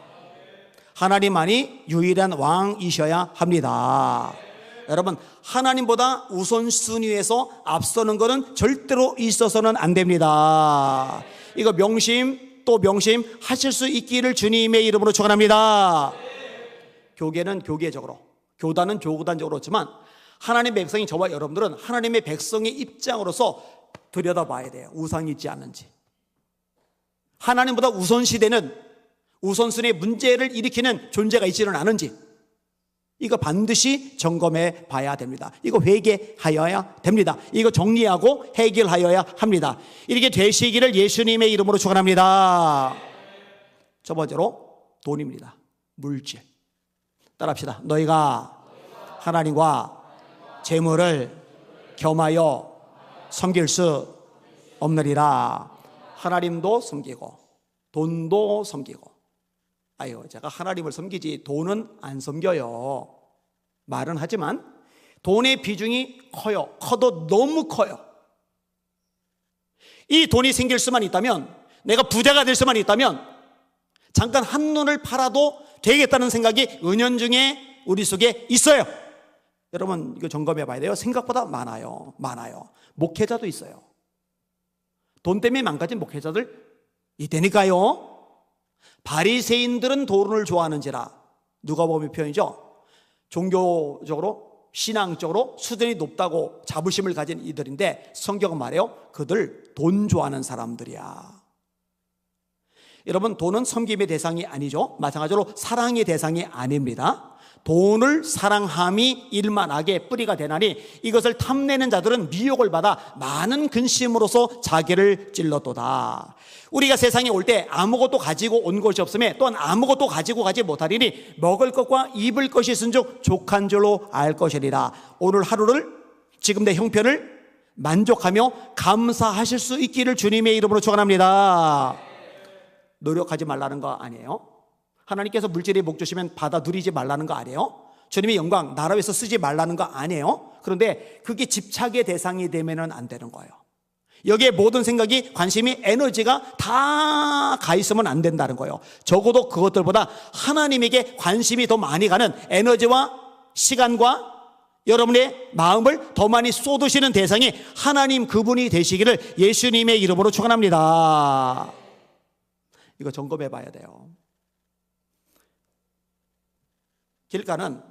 하나님만이 유일한 왕이셔야 합니다. 여러분, 하나님보다 우선순위에서 앞서는 것은 절대로 있어서는 안 됩니다. 이거 명심 또 명심 하실 수 있기를 주님의 이름으로 축원합니다. 교계는 교계적으로, 교단은 교단적으로 그렇지만 하나님의 백성인 저와 여러분들은 하나님의 백성의 입장으로서 들여다봐야 돼요. 우상이 있지 않는지. 하나님보다 우선시되는 우선순위의 문제를 일으키는 존재가 있지는 않은지, 이거 반드시 점검해 봐야 됩니다. 이거 회개하여야 됩니다. 이거 정리하고 해결하여야 합니다. 이렇게 되시기를 예수님의 이름으로 축원합니다. 첫 번째로 돈입니다. 물질. 따라합시다. 너희가 하나님과 재물을 겸하여 섬길 수 없느니라. 하나님도 섬기고 돈도 섬기고. 아유, 제가 하나님을 섬기지 돈은 안 섬겨요. 말은 하지만 돈의 비중이 커요. 커도 너무 커요. 이 돈이 생길 수만 있다면, 내가 부자가 될 수만 있다면 잠깐 한눈을 팔아도 되겠다는 생각이 은연중에 우리 속에 있어요. 여러분 이거 점검해 봐야 돼요. 생각보다 많아요. 목회자도 있어요. 돈 때문에 망가진 목회자들 있다니까요. 바리새인들은 돈을 좋아하는지라, 누가복음 표현이죠. 종교적으로 신앙적으로 수준이 높다고 자부심을 가진 이들인데 성경은 말해요. 그들 돈 좋아하는 사람들이야. 여러분 돈은 섬김의 대상이 아니죠. 마찬가지로 사랑의 대상이 아닙니다. 돈을 사랑함이 일만하게 뿌리가 되나니 이것을 탐내는 자들은 미혹을 받아 많은 근심으로서 자기를 찔렀도다. 우리가 세상에 올 때 아무것도 가지고 온 것이 없음에 또한 아무것도 가지고 가지 못하리니 먹을 것과 입을 것이 있은즉 족한 줄로 알 것이리라. 오늘 하루를, 지금 내 형편을 만족하며 감사하실 수 있기를 주님의 이름으로 축원합니다. 노력하지 말라는 거 아니에요? 하나님께서 물질의 목 주시면 받아 누리지 말라는 거 아니에요? 주님의 영광 나라 위해서 쓰지 말라는 거 아니에요? 그런데 그게 집착의 대상이 되면 안 되는 거예요. 여기에 모든 생각이, 관심이, 에너지가 다 가 있으면 안 된다는 거예요. 적어도 그것들보다 하나님에게 관심이 더 많이 가는 에너지와 시간과 여러분의 마음을 더 많이 쏟으시는 대상이 하나님 그분이 되시기를 예수님의 이름으로 축원합니다. 이거 점검해 봐야 돼요. 길가는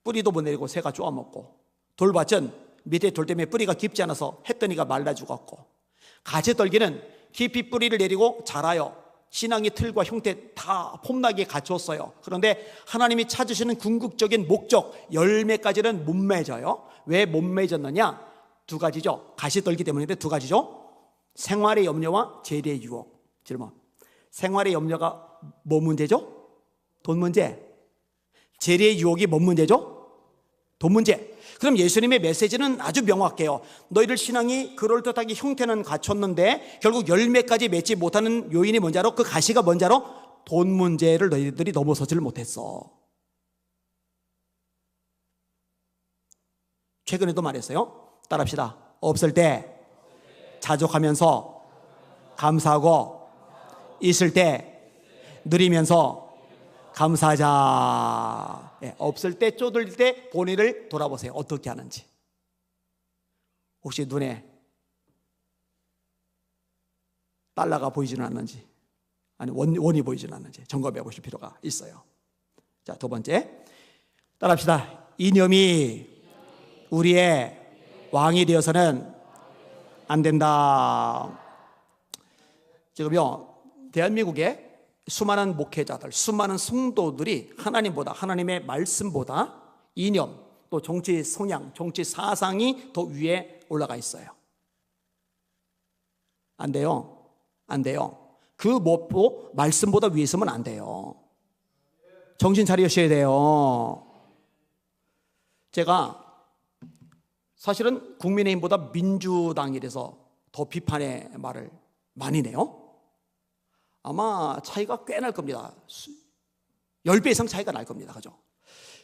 뿌리도 못 내리고 새가 쪼아먹고, 돌밭은 밑에 돌 때문에 뿌리가 깊지 않아서 햇더니가 말라 죽었고, 가지떨기는 깊이 뿌리를 내리고 자라요. 신앙의 틀과 형태 다 폼나게 갖췄어요. 그런데 하나님이 찾으시는 궁극적인 목적, 열매까지는 못 맺어요. 왜 못 맺었느냐? 두 가지죠. 가시떨기 때문인데 두 가지죠. 생활의 염려와 재리의 유혹. 질문. 생활의 염려가 뭐 문제죠? 돈 문제. 재리의 유혹이 뭔 문제죠? 돈 문제. 그럼 예수님의 메시지는 아주 명확해요. 너희들 신앙이 그럴듯하게 형태는 갖췄는데 결국 열매까지 맺지 못하는 요인이 뭔지 알아? 그 가시가 뭔지 알아? 돈 문제를 너희들이 넘어서지를 못했어. 최근에도 말했어요. 따라합시다. 없을 때 자족하면서 감사하고, 있을 때 누리면서 감사하자. 없을 때, 쪼들 때 본인을 돌아보세요. 어떻게 하는지. 혹시 눈에 달러가 보이지는 않는지, 아니 원이 보이지는 않는지 점검해 보실 필요가 있어요. 자, 두 번째, 따라합시다. 이념이 우리의 왕이 되어서는 안 된다. 지금요, 대한민국에 수많은 목회자들, 수많은 성도들이 하나님보다, 하나님의 말씀보다 이념, 또 정치 성향, 정치 사상이 더 위에 올라가 있어요. 안 돼요. 안 돼요. 그 무엇도 말씀보다 위에 있으면 안 돼요. 정신 차리셔야 돼요. 제가 사실은 국민의힘보다 민주당에 대해서 더 비판의 말을 많이 내요. 아마 차이가 꽤 날 겁니다. 10배 이상 차이가 날 겁니다. 그죠?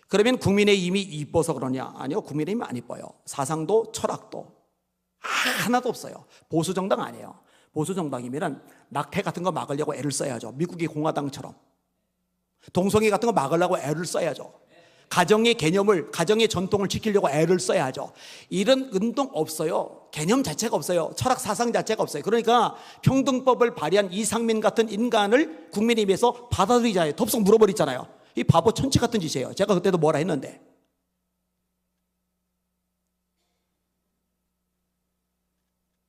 그러면 국민의힘이 이뻐서 그러냐? 아니요. 국민의힘은 안 이뻐요. 사상도 철학도 하나도 없어요. 보수정당 아니에요. 보수정당이면 낙태 같은 거 막으려고 애를 써야죠. 미국의 공화당처럼. 동성애 같은 거 막으려고 애를 써야죠. 가정의 개념을, 가정의 전통을 지키려고 애를 써야죠. 이런 운동 없어요. 개념 자체가 없어요. 철학 사상 자체가 없어요. 그러니까 평등법을 발의한 이상민 같은 인간을 국민의힘에서 받아들이잖아요. 덥석 물어버리잖아요. 이 바보 천치 같은 짓이에요. 제가 그때도 뭐라 했는데.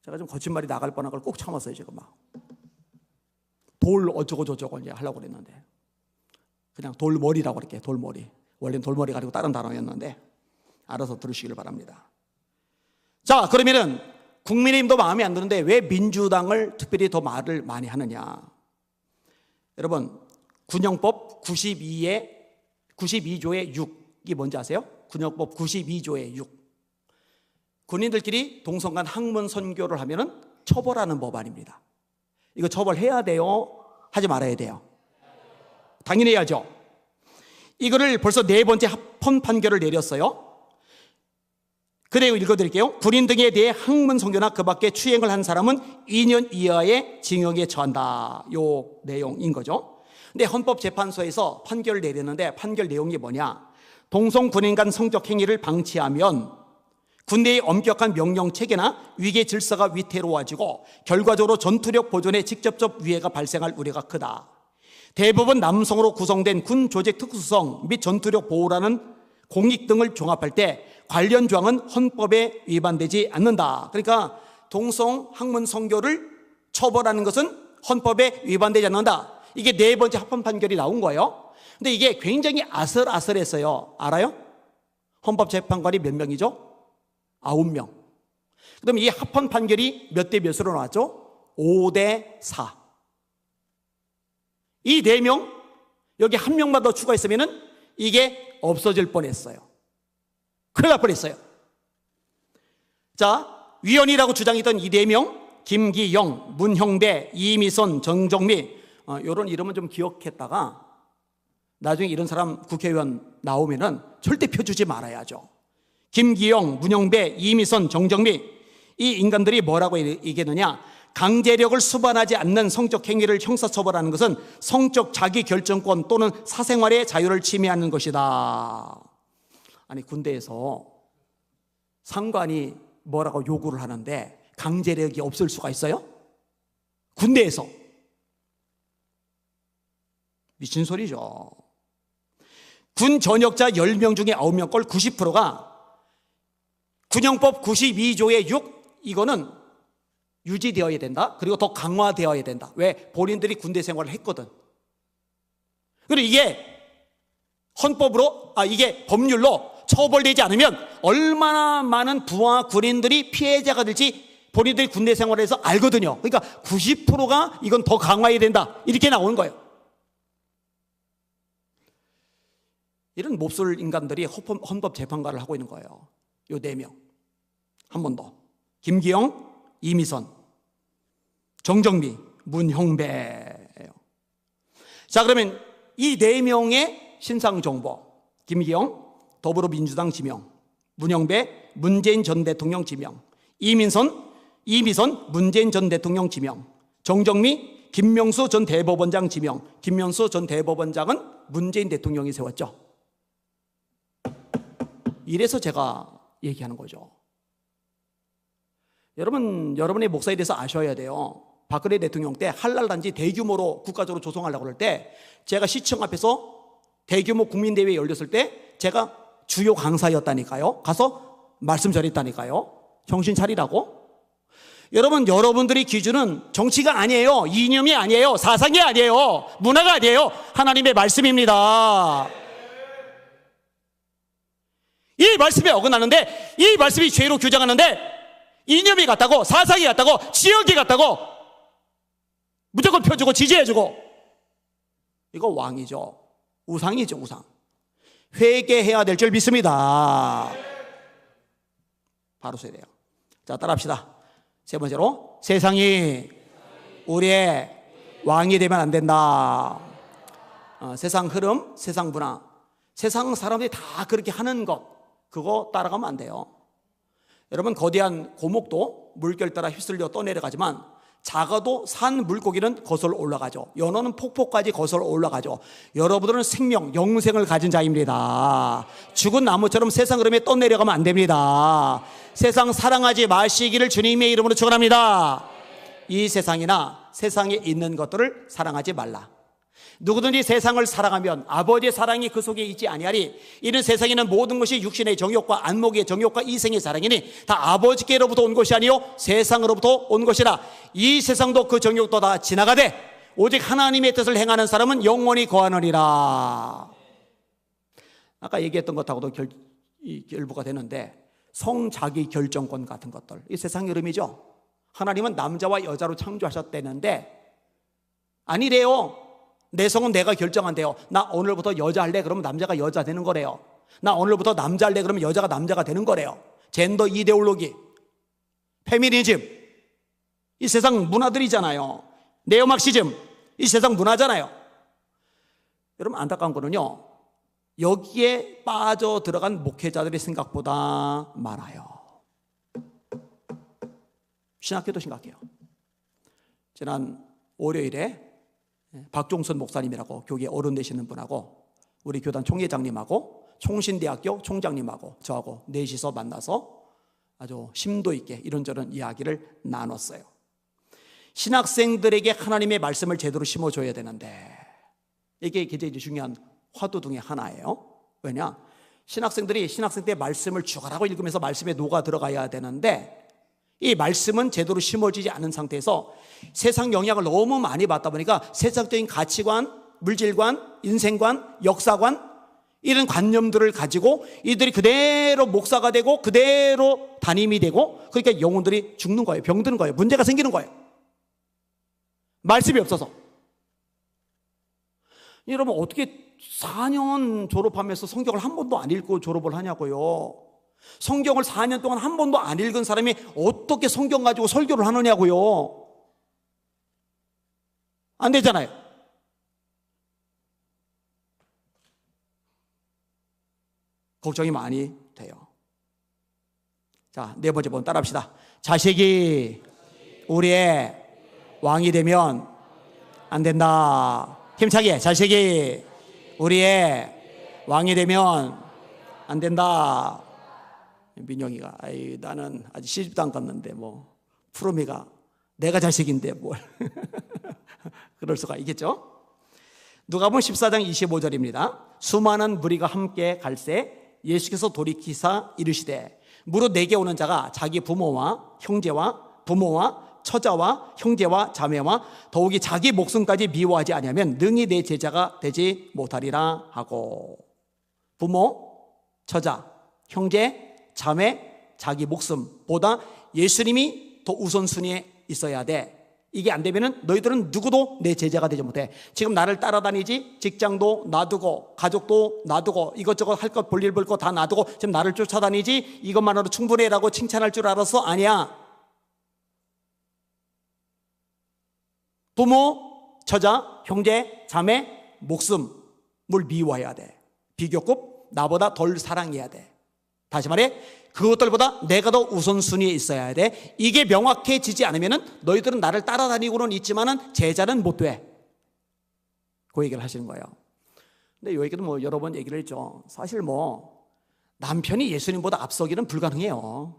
제가 좀 거짓말이 나갈 뻔한 걸 꼭 참았어요. 제가 막 돌 어쩌고 저쩌고 이제 하려고 그랬는데 그냥 돌머리라고 그럴게요. 돌머리. 원래는 돌머리 가지고 다른 단어였는데 알아서 들으시길 바랍니다. 자, 그러면은 국민의힘도 마음에 안 드는데 왜 민주당을 특별히 더 말을 많이 하느냐? 여러분, 군형법 92조의 6이 뭔지 아세요? 군형법 92조의 6. 군인들끼리 동성간 학문 선교를 하면은 처벌하는 법안입니다. 이거 처벌해야 돼요? 하지 말아야 돼요? 당연히 해야죠. 이거를 벌써 4번째 합헌 판결을 내렸어요. 그 내용 읽어드릴게요. 군인 등에 대해 학문 선교나 그 밖에 추행을 한 사람은 2년 이하의 징역에 처한다. 요 내용인 거죠. 근데 헌법재판소에서 판결을 내렸는데 판결 내용이 뭐냐? 동성 군인 간 성적 행위를 방치하면 군대의 엄격한 명령 체계나 위계 질서가 위태로워지고 결과적으로 전투력 보존에 직접적 위해가 발생할 우려가 크다. 대부분 남성으로 구성된 군 조직 특수성 및 전투력 보호라는 공익 등을 종합할 때 관련 조항은 헌법에 위반되지 않는다. 그러니까 동성 학문 선교를 처벌하는 것은 헌법에 위반되지 않는다. 이게 4번째 합헌 판결이 나온 거예요. 근데 이게 굉장히 아슬아슬했어요. 알아요? 헌법재판관이 몇 명이죠? 9명. 그럼 이 합헌 판결이 몇 대 몇으로 나왔죠? 5대 4. 이 4명, 여기 1명만 더 추가했으면은 이게 없어질 뻔했어요. 큰일 날 뻔했어요. 자, 위원이라고 주장했던 이 4명, 김기영, 문형배, 이미선, 정정미, 이런 이름은 좀 기억했다가 나중에 이런 사람 국회의원 나오면은 절대 펴주지 말아야죠. 김기영, 문형배, 이미선, 정정미, 이 인간들이 뭐라고 얘기했느냐? 강제력을 수반하지 않는 성적 행위를 형사처벌하는 것은 성적 자기결정권 또는 사생활의 자유를 침해하는 것이다. 아니, 군대에서 상관이 뭐라고 요구를 하는데 강제력이 없을 수가 있어요? 군대에서. 미친 소리죠. 군 전역자 10명 중에 9명 꼴 90%가 군형법 92조의 6, 이거는 유지되어야 된다. 그리고 더 강화되어야 된다. 왜? 본인들이 군대 생활을 했거든. 그리고 이게 헌법으로, 이게 법률로 처벌되지 않으면 얼마나 많은 부하 군인들이 피해자가 될지 본인들이 군대 생활에서 알거든요. 그러니까 90%가 이건 더 강화해야 된다. 이렇게 나오는 거예요. 이런 몹쓸 인간들이 헌법재판관을 하고 있는 거예요. 요 4명. 한 번 더. 김기영, 이미선, 정정미, 문형배예요. 자, 그러면 이 4명의 신상정보. 김기영, 더불어민주당 지명. 문형배, 문재인 전 대통령 지명. 이미선, 문재인 전 대통령 지명. 정정미, 김명수 전 대법원장 지명. 김명수 전 대법원장은 문재인 대통령이 세웠죠. 이래서 제가 얘기하는 거죠. 여러분의 목사에 대해서 아셔야 돼요. 박근혜 대통령 때 한랄단지 대규모로 국가적으로 조성하려고 그럴 때 제가 시청 앞에서 대규모 국민대회 열렸을 때 제가 주요 강사였다니까요. 가서 말씀 전했다니까요. 정신 차리라고. 여러분들의 기준은 정치가 아니에요. 이념이 아니에요. 사상이 아니에요. 문화가 아니에요. 하나님의 말씀입니다. 이 말씀에 어긋나는데, 이 말씀이 죄로 규정하는데 이념이 같다고, 사상이 같다고, 지역이 같다고 무조건 펴주고 지지해주고, 이거 왕이죠. 우상이죠, 우상. 회개해야 될 줄 믿습니다. 바로 써야 돼요. 자, 따라합시다. 3번째로, 세상이 우리의 왕이 되면 안 된다. 세상 흐름, 세상 문화, 세상 사람들이 다 그렇게 하는 것, 그거 따라가면 안 돼요. 여러분, 거대한 고목도 물결 따라 휩쓸려 떠내려가지만 작아도 산 물고기는 거슬러 올라가죠. 연어는 폭포까지 거슬러 올라가죠. 여러분들은 생명, 영생을 가진 자입니다. 죽은 나무처럼 세상 흐름에 떠내려가면 안 됩니다. 세상 사랑하지 마시기를 주님의 이름으로 축원합니다. 이 세상이나 세상에 있는 것들을 사랑하지 말라. 누구든지 세상을 사랑하면 아버지의 사랑이 그 속에 있지 아니하리. 이는 세상에는 모든 것이 육신의 정욕과 안목의 정욕과 이생의 사랑이니 다 아버지께로부터 온 것이 아니요 세상으로부터 온 것이라. 이 세상도 그 정욕도 다 지나가되 오직 하나님의 뜻을 행하는 사람은 영원히 거하느니라. 아까 얘기했던 것하고도 결부가 되는데, 성자기 결정권 같은 것들, 이 세상 이름이죠. 하나님은 남자와 여자로 창조하셨다는데 아니래요. 내 성은 내가 결정한대요. 나 오늘부터 여자 할래? 그러면 남자가 여자 되는 거래요. 나 오늘부터 남자 할래? 그러면 여자가 남자가 되는 거래요. 젠더 이데올로기, 페미니즘, 이 세상 문화들이잖아요. 네오막시즘, 이 세상 문화잖아요. 여러분, 안타까운 거는요, 여기에 빠져 들어간 목회자들이 생각보다 많아요. 신학교도 심각해요. 지난 월요일에 박종선 목사님이라고 교계 어른 되시는 분하고 우리 교단 총회장님하고 총신대학교 총장님하고 저하고 넷이서 만나서 아주 심도 있게 이런저런 이야기를 나눴어요. 신학생들에게 하나님의 말씀을 제대로 심어줘야 되는데 이게 굉장히 중요한 화두 중에 하나예요. 왜냐? 신학생들이 신학생 때 말씀을 죽어라고 읽으면서 말씀에 녹아 들어가야 되는데 이 말씀은 제대로 심어지지 않은 상태에서 세상 영향을 너무 많이 받다 보니까 세상적인 가치관, 물질관, 인생관, 역사관, 이런 관념들을 가지고 이들이 그대로 목사가 되고 그대로 담임이 되고, 그러니까 영혼들이 죽는 거예요. 병드는 거예요. 문제가 생기는 거예요. 말씀이 없어서. 여러분, 어떻게 4년 졸업하면서 성경을 한 번도 안 읽고 졸업을 하냐고요. 성경을 4년 동안 한 번도 안 읽은 사람이 어떻게 성경 가지고 설교를 하느냐고요. 안 되잖아요. 걱정이 많이 돼요. 자, 네 번째 번 따라합시다. 자식이 우리의 왕이 되면 안 된다. 힘차게. 자식이 우리의 왕이 되면 안 된다. 민영이가 나는 아직 시집도 안 갔는데 뭐 푸르미가 내가 자식인데 뭘 그럴 수가 있겠죠. 누가복음 14장 25절입니다. 수많은 무리가 함께 갈새 예수께서 돌이키사 이르시되 무릇 내게 오는 자가 자기 부모와 형제와 부모와 처자와 형제와 자매와 더욱이 자기 목숨까지 미워하지 아니하면 능히 내 제자가 되지 못하리라 하고, 부모, 처자, 형제, 자매, 자기 목숨보다 예수님이 더 우선순위에 있어야 돼. 이게 안 되면은 너희들은 누구도 내 제자가 되지 못해. 지금 나를 따라다니지, 직장도 놔두고 가족도 놔두고 이것저것 할 것 볼일 볼 거 다 놔두고 지금 나를 쫓아다니지, 이것만으로 충분해라고 칭찬할 줄 알았어? 아니야. 부모, 처자, 형제, 자매, 목숨을 미워해야 돼. 비교급 나보다 덜 사랑해야 돼. 다시 말해, 그것들보다 내가 더 우선순위에 있어야 돼. 이게 명확해지지 않으면 너희들은 나를 따라다니고는 있지만은 제자는 못 돼. 그 얘기를 하시는 거예요. 근데 이 얘기도 뭐 여러 번 얘기를 했죠. 사실 뭐 남편이 예수님보다 앞서기는 불가능해요.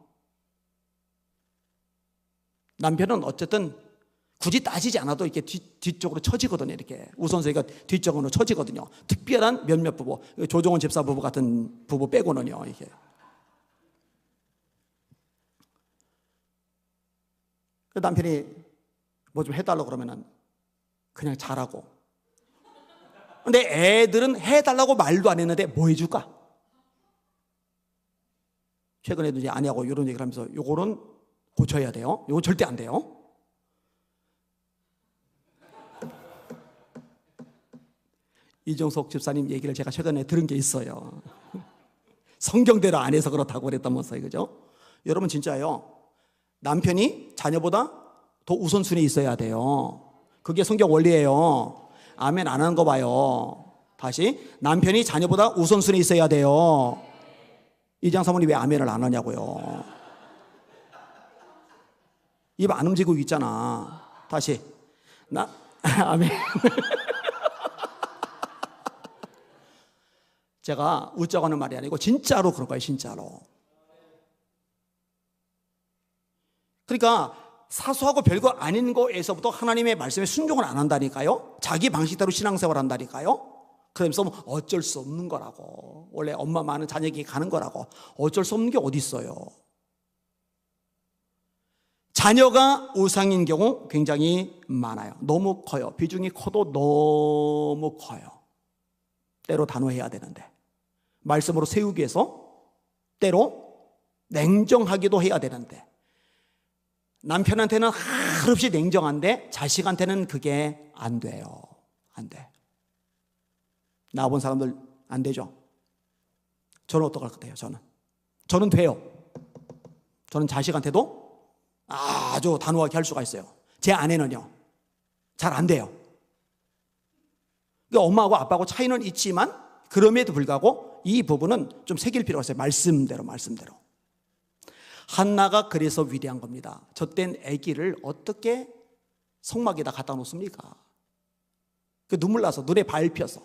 남편은 어쨌든 굳이 따지지 않아도 이렇게 뒤쪽으로 처지거든요. 이렇게 우선순위가 뒤쪽으로 처지거든요. 특별한 몇몇 부부, 조정원 집사 부부 같은 부부 빼고는요. 이게. 남편이 뭐 좀 해달라고 그러면은 그냥 잘하고. 근데 애들은 해달라고 말도 안 했는데 뭐 해줄까? 최근에도 이제 아내하고 이런 얘기를 하면서 요거는 고쳐야 돼요. 요거 절대 안 돼요. 이종석 집사님 얘기를 제가 최근에 들은 게 있어요. 성경대로 안 해서 그렇다고 그랬다면서요. 그죠? 여러분 진짜요. 남편이 자녀보다 더 우선순위에 있어야 돼요. 그게 성경 원리예요. 아멘 안 하는 거 봐요. 다시, 남편이 자녀보다 우선순위에 있어야 돼요. 이장 사모님 왜 아멘을 안 하냐고요. 입 안 움직이고 있잖아. 다시, 아멘. 제가 웃자고 하는 말이 아니고 진짜로 그런 거예요. 진짜로. 그러니까 사소하고 별거 아닌 거에서부터 하나님의 말씀에 순종을 안 한다니까요. 자기 방식대로 신앙생활 한다니까요. 그러면서 어쩔 수 없는 거라고. 원래 엄마 많은 자녀에게 가는 거라고. 어쩔 수 없는 게 어디 있어요. 자녀가 우상인 경우 굉장히 많아요. 너무 커요. 비중이 커도 너무 커요. 때로 단호해야 되는데, 말씀으로 세우기 위해서 때로 냉정하기도 해야 되는데, 남편한테는 한없이 냉정한데 자식한테는 그게 안 돼요. 안 돼. 나와본 사람들 안 되죠? 저는 어떡할 것 같아요? 저는 돼요. 저는 자식한테도 아주 단호하게 할 수가 있어요. 제 아내는요, 잘 안 돼요. 그러니까 엄마하고 아빠하고 차이는 있지만 그럼에도 불구하고 이 부분은 좀 새길 필요가 있어요. 말씀대로. 한나가 그래서 위대한 겁니다. 젖된 아기를 어떻게 성막에다 갖다 놓습니까? 그 눈물 나서 눈에 밟혀서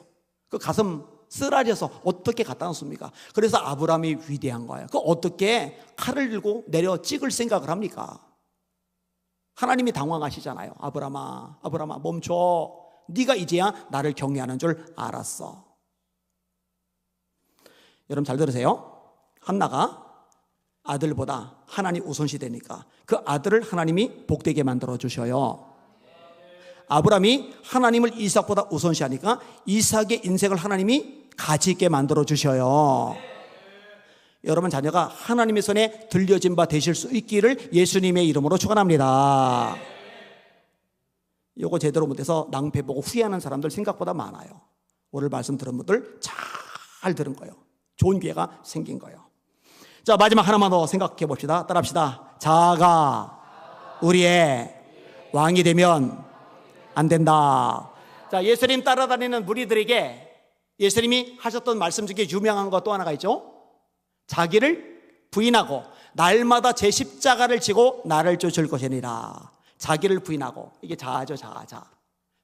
그 가슴 쓰라려서 어떻게 갖다 놓습니까? 그래서 아브라함이 위대한 거예요. 그 어떻게 칼을 들고 내려 찍을 생각을 합니까? 하나님이 당황하시잖아요. 아브라함아 멈춰. 네가 이제야 나를 경외하는 줄 알았어. 여러분 잘 들으세요. 한나가 아들보다 하나님 우선시 되니까 그 아들을 하나님이 복되게 만들어 주셔요. 아브라함이 하나님을 이삭보다 우선시하니까 이삭의 인생을 하나님이 가치 있게 만들어 주셔요. 여러분 자녀가 하나님의 손에 들려진 바 되실 수 있기를 예수님의 이름으로 축원합니다. 이거 제대로 못해서 낭패 보고 후회하는 사람들 생각보다 많아요. 오늘 말씀 들은 분들 잘 들은 거예요. 좋은 기회가 생긴 거예요. 자, 마지막 하나만 더 생각해 봅시다. 따라합시다. 자아가 우리의 왕이 되면 안 된다. 자, 예수님 따라다니는 무리들에게 예수님이 하셨던 말씀 중에 유명한 것 또 하나가 있죠. 자기를 부인하고 날마다 제 십자가를 지고 나를 쫓을 것이니라. 자기를 부인하고, 이게 자아죠. 자아.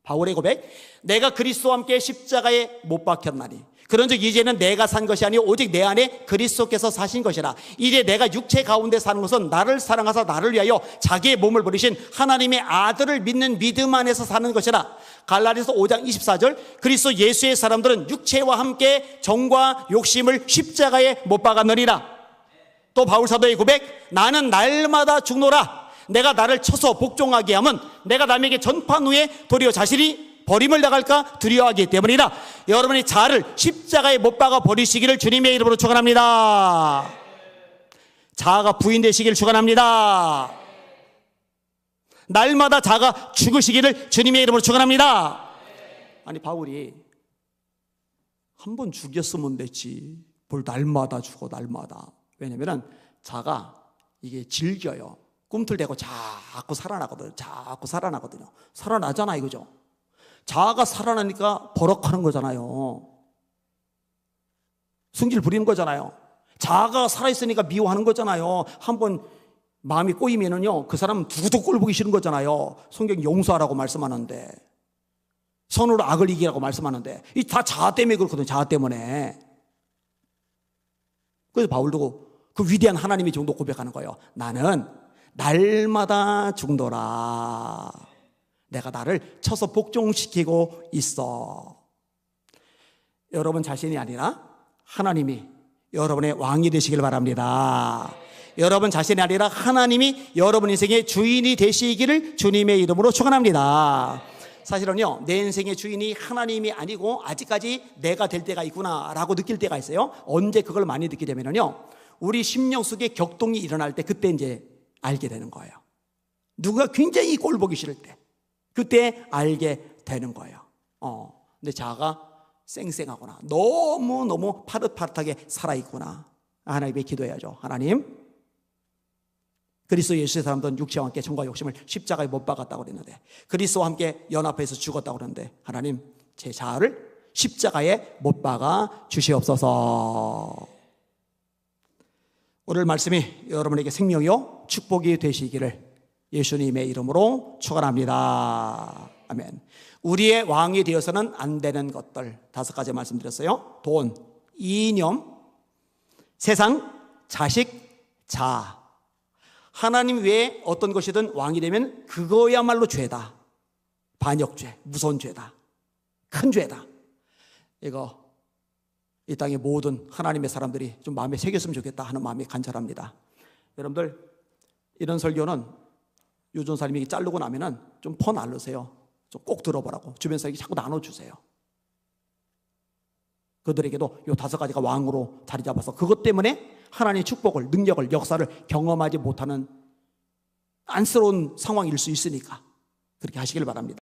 바울의 고백, 내가 그리스도와 함께 십자가에 못 박혔나니 그런즉 이제는 내가 산 것이 아니오 오직 내 안에 그리스도께서 사신 것이라. 이제 내가 육체 가운데 사는 것은 나를 사랑하사 나를 위하여 자기의 몸을 버리신 하나님의 아들을 믿는 믿음 안에서 사는 것이라. 갈라디아서 5장 24절, 그리스도 예수의 사람들은 육체와 함께 정과 욕심을 십자가에 못 박았느니라. 또 바울 사도의 고백, 나는 날마다 죽노라. 내가 나를 쳐서 복종하게 하면 내가 남에게 전파한 후에 도리어 자신이 버림을 나갈까 두려워하기 때문이라. 여러분이 자아를 십자가에 못 박아 버리시기를 주님의 이름으로 축원합니다. 자아가 부인되시기를 축원합니다. 날마다 자아가 죽으시기를 주님의 이름으로 축원합니다. 아니 바울이 한 번 죽였으면 됐지 뭘 날마다 죽어. 날마다. 왜냐면 자아가 이게 질겨요. 꿈틀대고 자꾸 살아나거든요. 살아나잖아 이거죠. 자아가 살아나니까 버럭하는 거잖아요. 승질 부리는 거잖아요. 자아가 살아있으니까 미워하는 거잖아요. 한번 마음이 꼬이면은요, 그 사람 두고두고 꼴 보기 싫은 거잖아요. 성경 용서하라고 말씀하는데, 선으로 악을 이기라고 말씀하는데, 이 다 자아 때문에 그렇거든요. 자아 때문에. 그래서 바울도 그 위대한 하나님의 정도 고백하는 거예요. 나는 날마다 죽노라. 내가 나를 쳐서 복종시키고 있어. 여러분 자신이 아니라 하나님이 여러분의 왕이 되시길 바랍니다. 여러분 자신이 아니라 하나님이 여러분 인생의 주인이 되시기를 주님의 이름으로 축원합니다. 사실은요, 내 인생의 주인이 하나님이 아니고 아직까지 내가 될 때가 있구나 라고 느낄 때가 있어요. 언제 그걸 많이 느끼게 되면요, 우리 심령 속에 격동이 일어날 때, 그때 이제 알게 되는 거예요. 누가 굉장히 꼴 보기 싫을 때, 그때 알게 되는 거예요. 근데 자아가 쌩쌩하구나, 너무너무 파릇파릇하게 살아있구나. 하나님께 기도해야죠. 하나님, 그리스도 예수의 사람들은 육체와 함께 정과 욕심을 십자가에 못 박았다고 그랬는데, 그리스도와 함께 연합해서 죽었다고 그랬는데, 하나님 제 자아를 십자가에 못 박아 주시옵소서. 오늘 말씀이 여러분에게 생명이요 축복이 되시기를 예수님의 이름으로 축원합니다. 아멘. 우리의 왕이 되어서는 안 되는 것들 5가지 말씀드렸어요. 돈, 이념, 세상, 자식, 자아. 하나님 외에 어떤 것이든 왕이 되면 그거야말로 죄다. 반역죄, 무선죄다. 큰 죄다. 이거 이 땅의 모든 하나님의 사람들이 좀 마음에 새겼으면 좋겠다 하는 마음이 간절합니다. 여러분들, 이런 설교는 유전사님이 자르고 나면은 좀 퍼날르세요. 좀 꼭 들어보라고. 주변 사람에게 자꾸 나눠주세요. 그들에게도 요 5가지가 왕으로 자리 잡아서 그것 때문에 하나님의 축복을, 능력을, 역사를 경험하지 못하는 안쓰러운 상황일 수 있으니까 그렇게 하시길 바랍니다.